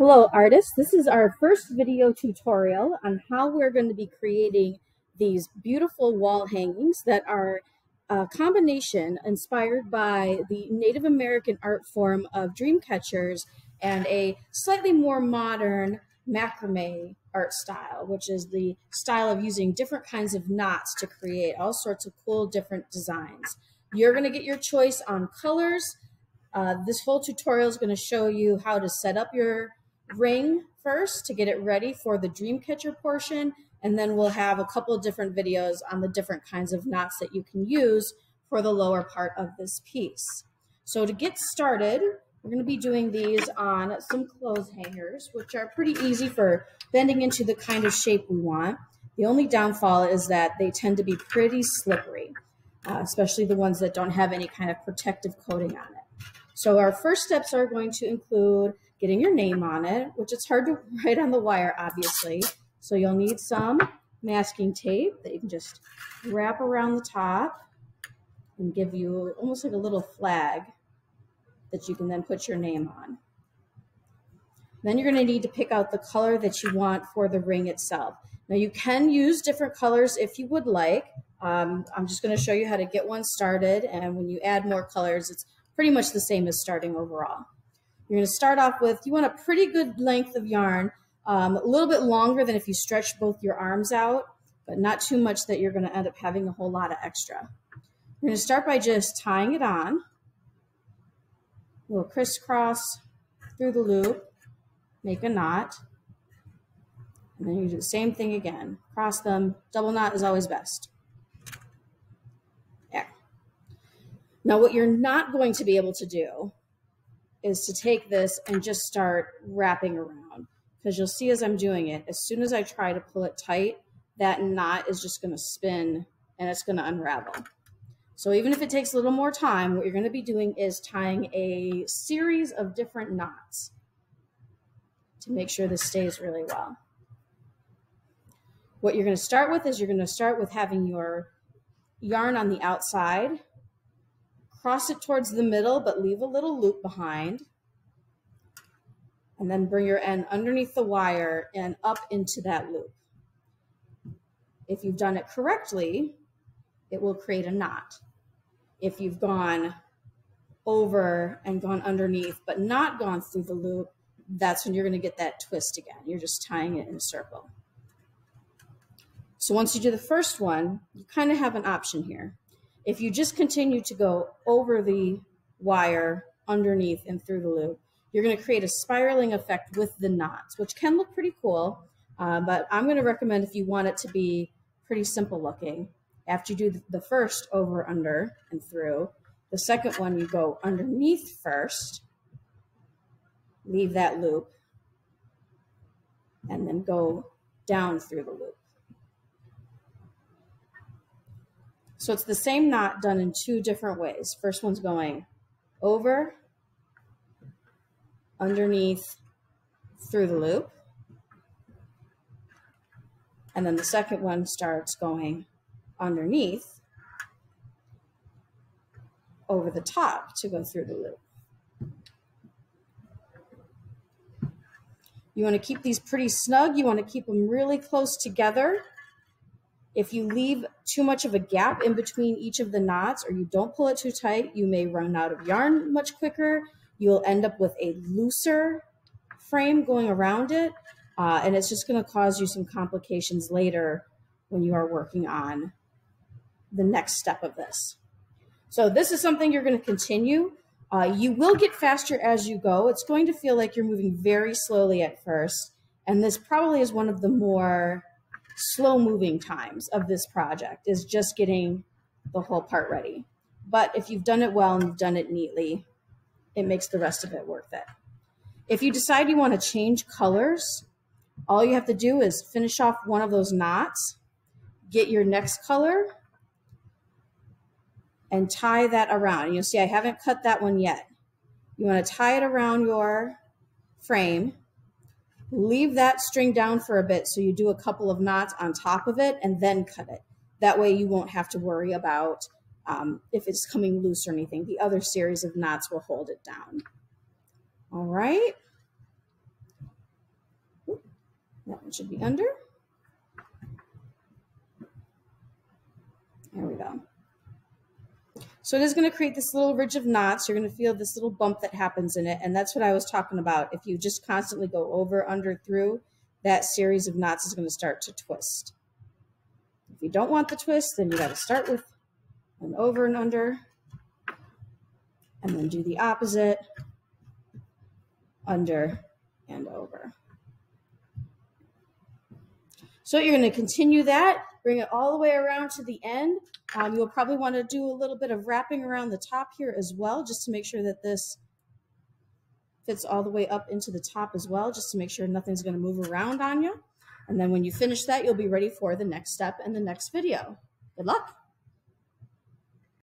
Hello artists, this is our first video tutorial on how we're going to be creating these beautiful wall hangings that are a combination inspired by the Native American art form of Dreamcatchers and a slightly more modern macrame art style, which is the style of using different kinds of knots to create all sorts of cool different designs. You're going to get your choice on colors. This whole tutorial is going to show you how to set up your ring first to get it ready for the Dreamcatcher portion, and then we'll have a couple of different videos on the different kinds of knots that you can use for the lower part of this piece. So to get started, we're going to be doing these on some clothes hangers, which are pretty easy for bending into the kind of shape we want. The only downfall is that they tend to be pretty slippery, especially the ones that don't have any kind of protective coating on it. So our first steps are going to include getting your name on it, which it's hard to write on the wire, obviously. So you'll need some masking tape that you can just wrap around the top and give you almost like a little flag that you can then put your name on. Then you're going to need to pick out the color that you want for the ring itself. Now you can use different colors if you would like. I'm just going to show you how to get one started, and when you add more colors, it's pretty much the same as starting overall. You're going to start off with, you want a pretty good length of yarn, a little bit longer than if you stretch both your arms out, but not too much that you're going to end up having a whole lot of extra. You're going to start by just tying it on, a little crisscross through the loop, make a knot, and then you do the same thing again. Cross them, double knot is always best. Yeah. Now what you're not going to be able to do is to take this and just start wrapping around, because you'll see as I'm doing it, as soon as I try to pull it tight, that knot is just going to spin and it's going to unravel. So even if it takes a little more time, what you're going to be doing is tying a series of different knots to make sure this stays really well. What you're going to start with is you're going to start with having your yarn on the outside, cross it towards the middle, but leave a little loop behind, and then bring your end underneath the wire and up into that loop. If you've done it correctly, it will create a knot. If you've gone over and gone underneath, but not gone through the loop, that's when you're going to get that twist again. You're just tying it in a circle. So once you do the first one, you kind of have an option here. If you just continue to go over the wire, underneath and through the loop, you're going to create a spiraling effect with the knots, which can look pretty cool, but I'm going to recommend, if you want it to be pretty simple looking, after you do the first over, under, and through, the second one you go underneath first, leave that loop, and then go down through the loop. So it's the same knot done in two different ways. First one's going over, underneath, through the loop. And then the second one starts going underneath, over the top to go through the loop. You want to keep these pretty snug. You want to keep them really close together. If you leave too much of a gap in between each of the knots, or you don't pull it too tight, you may run out of yarn much quicker. You'll end up with a looser frame going around it, and it's just going to cause you some complications later when you are working on the next step of this. So this is something you're going to continue. You will get faster as you go. It's going to feel like you're moving very slowly at first, and this probably is one of the more slow moving times of this project, is just getting the whole part ready. But if you've done it well and you've done it neatly, it makes the rest of it worth it. If you decide you want to change colors, all you have to do is finish off one of those knots, get your next color, and tie that around. And you'll see I haven't cut that one yet. You want to tie it around your frame, leave that string down for a bit so you do a couple of knots on top of it, and then cut it. That way you won't have to worry about if it's coming loose or anything. The other series of knots will hold it down. All right. It should be under. There we go. So it is going to create this little ridge of knots. You're going to feel this little bump that happens in it, and that's what I was talking about. If you just constantly go over, under, through, that series of knots is going to start to twist. If you don't want the twist, then you got to start with an over and under, and then do the opposite, under and over. So you're going to continue that, bring it all the way around to the end. You'll probably want to do a little bit of wrapping around the top here as well, just to make sure that this fits all the way up into the top as well, just to make sure nothing's going to move around on you. And then when you finish that, you'll be ready for the next step and the next video. Good luck.